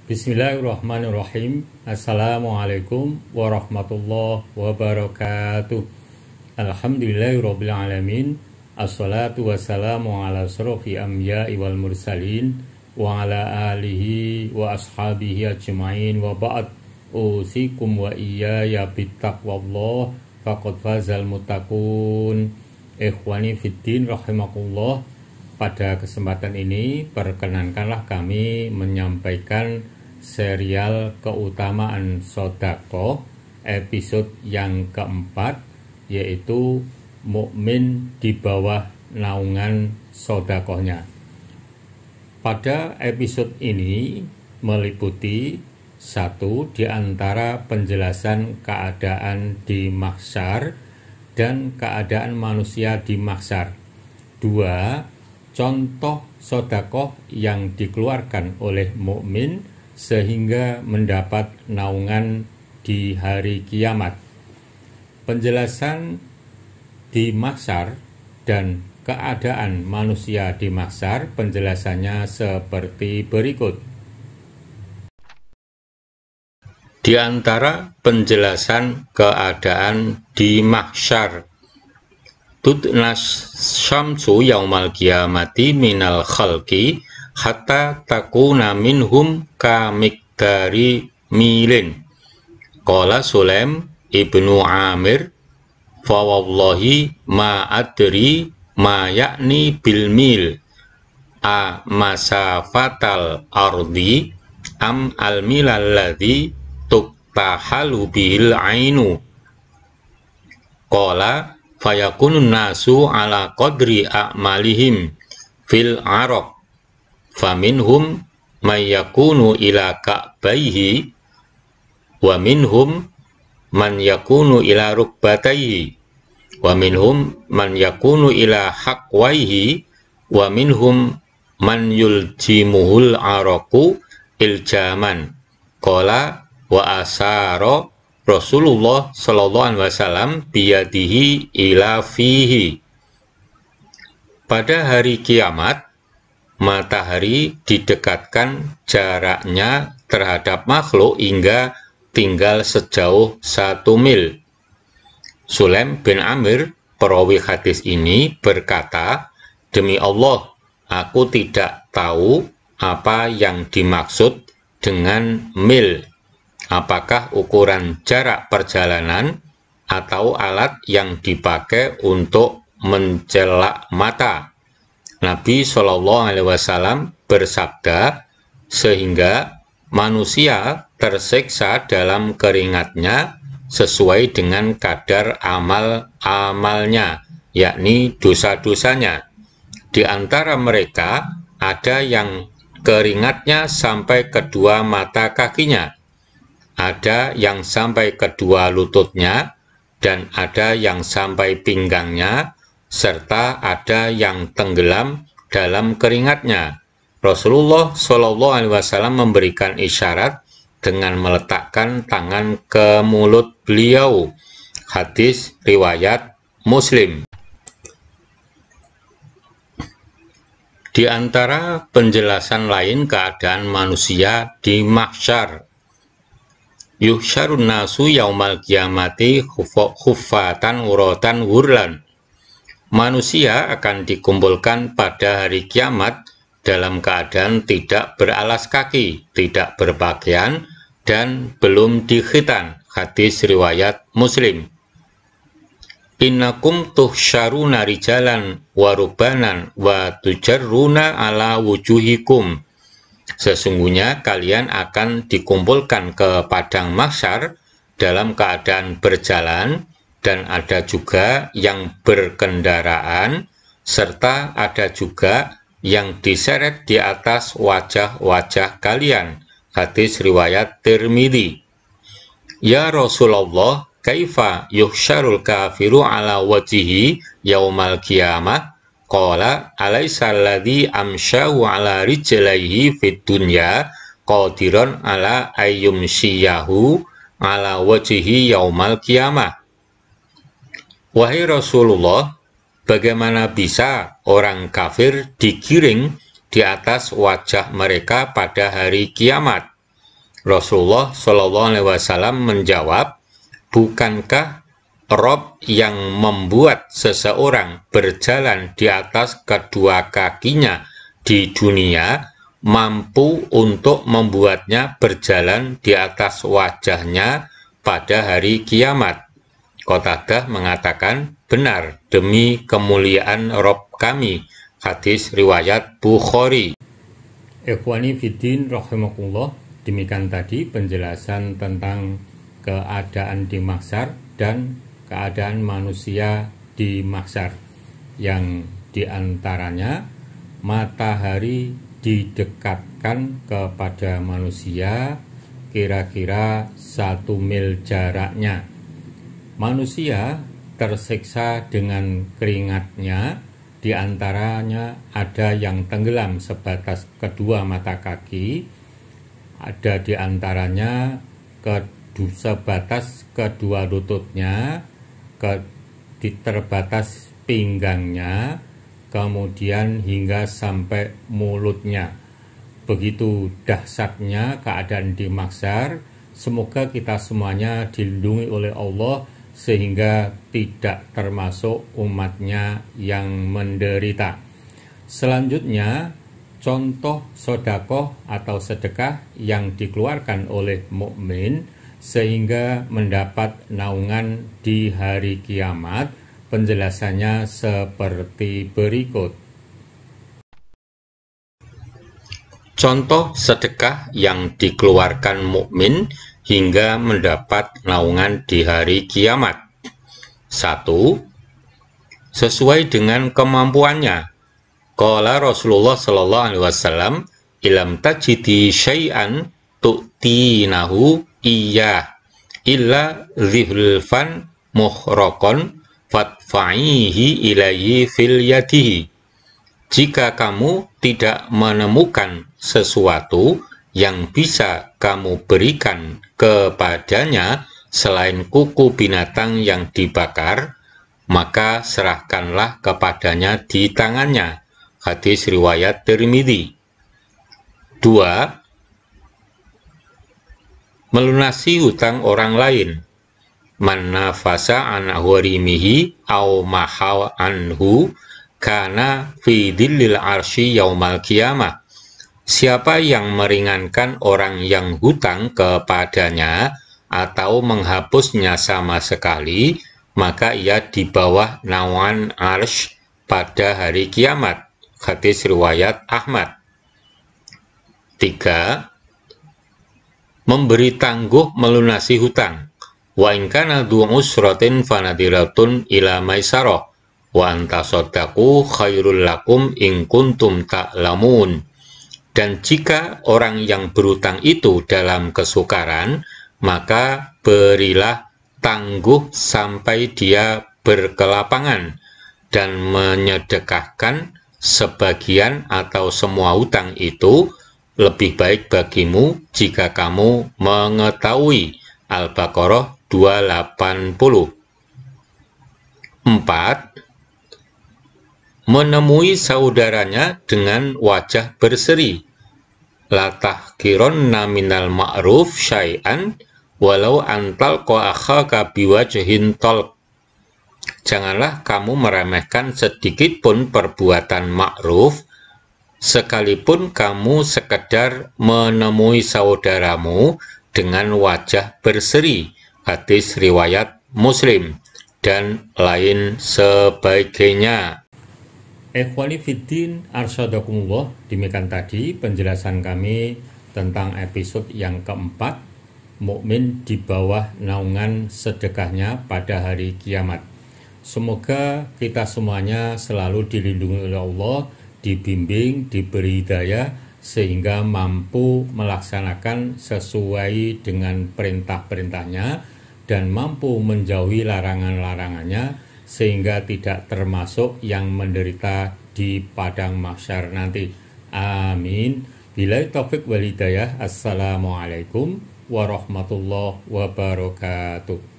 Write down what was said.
Bismillahirrahmanirrahim. Assalamualaikum warahmatullahi wabarakatuh. Alhamdulillahirabbil alamin. Assalatu wassalamu ala asyrofil anbiya'i wal mursalin wa ala alihi wa ashabihi ajmain wa ba'd. Usikum wa iyaya bittaqwallah faqad fazal muttaqun. Ikhwani fiddin rahimakumullah. Pada kesempatan ini perkenankanlah kami menyampaikan serial keutamaan sodaqoh episode yang keempat, yaitu mukmin di bawah naungan sodaqohnya. Pada episode ini meliputi satu di antara penjelasan keadaan di mahsyar dan keadaan manusia di mahsyar. Dua, contoh sodaqoh yang dikeluarkan oleh mukmin sehingga mendapat naungan di hari kiamat. Penjelasan di mahsyar dan keadaan manusia di mahsyar, penjelasannya seperti berikut. Di antara penjelasan keadaan di mahsyar, tudnas syamsu yaumal qiyamati minal khalqi hatta takuna minhum kamikdari milin. Qala Sulaim ibnu Amir, fa wallahi ma adri ma yakni bil mil a masafatal ardi am al milal ladzi tuktahalu bil ainu. Qala fayakunun nasu ala qadri a'malihim fil araq faminhum may yakunu ila ka'baihi wa minhum man yakunu ila rukbataihi wa minhum man yakunu ila haqwaihi wa minhum man yuljimuhul araqu iljaman. Qala wa asara Rasulullah sallallahu alaihi wasallam biyadihi ila fihi. Pada hari kiamat, matahari didekatkan jaraknya terhadap makhluk hingga tinggal sejauh 1 mil. Sulaim bin Amir, perawi hadis ini, berkata, "Demi Allah, aku tidak tahu apa yang dimaksud dengan mil. Apakah ukuran jarak perjalanan atau alat yang dipakai untuk mencelak mata?" Nabi Shallallahu Alaihi Wasallam bersabda, "Sehingga manusia tersiksa dalam keringatnya sesuai dengan kadar amal-amalnya, yakni dosa-dosanya. Di antara mereka ada yang keringatnya sampai kedua mata kakinya, ada yang sampai kedua lututnya, dan ada yang sampai pinggangnya, serta ada yang tenggelam dalam keringatnya." Rasulullah Shallallahu Alaihi Wasallam memberikan isyarat dengan meletakkan tangan ke mulut beliau. Hadis riwayat Muslim. Di antara penjelasan lain keadaan manusia di mahsyar, yuhsyarun nasu yaumal qiyamati khuffatan uratan hurlan. Manusia akan dikumpulkan pada hari kiamat dalam keadaan tidak beralas kaki, tidak berpakaian, dan belum dikhitan. Hadis riwayat Muslim. Innakum tuhsyaruna rijalan wa rubanan wa tujarruna ala wujuhikum. Sesungguhnya kalian akan dikumpulkan ke padang mahsyar dalam keadaan berjalan, dan ada juga yang berkendaraan, serta ada juga yang diseret di atas wajah-wajah kalian. Hadis riwayat Tirmidzi. Ya Rasulullah, kaifa yuhsyarul kafiru ala wajhihi yaumal qiyamah? Qala alaysa alladhi amshahu ala rijlaihi fid dunya qadiran ala ayyumshiyahu ala wajhihi yaumal qiyamah. Wahai Rasulullah, bagaimana bisa orang kafir digiring di atas wajah mereka pada hari kiamat? Rasulullah Shallallahu Alaihi Wasallam menjawab, bukankah Rob yang membuat seseorang berjalan di atas kedua kakinya di dunia mampu untuk membuatnya berjalan di atas wajahnya pada hari kiamat? Qatadah mengatakan, benar, demi kemuliaan Rob kami. Hadis riwayat Bukhari. Ikhwani fiddin rahimakumullah, demikian tadi penjelasan tentang keadaan di mahsyar dan keadaan manusia di mahsyar, yang diantaranya matahari didekatkan kepada manusia kira-kira 1 mil jaraknya. Manusia tersiksa dengan keringatnya, diantaranya ada yang tenggelam sebatas kedua mata kaki, ada diantaranya sebatas kedua lututnya, terbatas pinggangnya, kemudian hingga sampai mulutnya. Begitu dahsyatnya keadaan di mahsyar. Semoga kita semuanya dilindungi oleh Allah sehingga tidak termasuk umatnya yang menderita. Selanjutnya, contoh sodakoh atau sedekah yang dikeluarkan oleh mukmin sehingga mendapat naungan di hari kiamat. Penjelasannya seperti berikut. Contoh sedekah yang dikeluarkan mukmin hingga mendapat naungan di hari kiamat. 1. Sesuai dengan kemampuannya. Qala Rasulullah sallallahu alaihi wasallam, "Ilam tajidi syai'an tu'tinahu iyyah illa dhilfan muhraqan fatfa'ihi ilayhi fil yadihi." Jika kamu tidak menemukan sesuatu yang bisa kamu berikan kepadanya selain kuku binatang yang dibakar, maka serahkanlah kepadanya di tangannya. Hadis riwayat Tirmidzi. 2. Melunasi hutang orang lain. Man nafasa an gharimihi aw mahaw anhu kana fi dhillil arsy yaumal qiyamah. Siapa yang meringankan orang yang hutang kepadanya atau menghapusnya sama sekali, maka ia di bawah naungan arsy pada hari kiamat. Hadis riwayat Ahmad. 3. Memberi tangguh melunasi hutang. Wa in kana du usratin fanadiratun ila maisarah wa antasaddaqu khairul lakum in kuntum ta'lamun. Dan jika orang yang berutang itu dalam kesukaran, maka berilah tangguh sampai dia berkelapangan dan menyedekahkan sebagian atau semua hutang itu lebih baik bagimu jika kamu mengetahui. Al-Baqarah 280. 4. Menemui saudaranya dengan wajah berseri. La tahqironna minal ma'ruf syai'an walau antal akhaka biwajhin talq. Janganlah kamu meremehkan sedikit pun perbuatan ma'ruf, sekalipun kamu sekedar menemui saudaramu dengan wajah berseri. Hadis riwayat Muslim dan lain sebagainya. Ikhwani fiddin arsyadakumullah, demikian tadi penjelasan kami tentang episode yang keempat, mukmin di bawah naungan sedekahnya pada hari kiamat. Semoga kita semuanya selalu dilindungi oleh Allah, dibimbing, diberi hidayah, sehingga mampu melaksanakan sesuai dengan perintah-perintahnya dan mampu menjauhi larangan-larangannya, sehingga tidak termasuk yang menderita di padang mahsyar nanti. Amin. Billahi taufik wal hidayah. Assalamualaikum warahmatullahi wabarakatuh.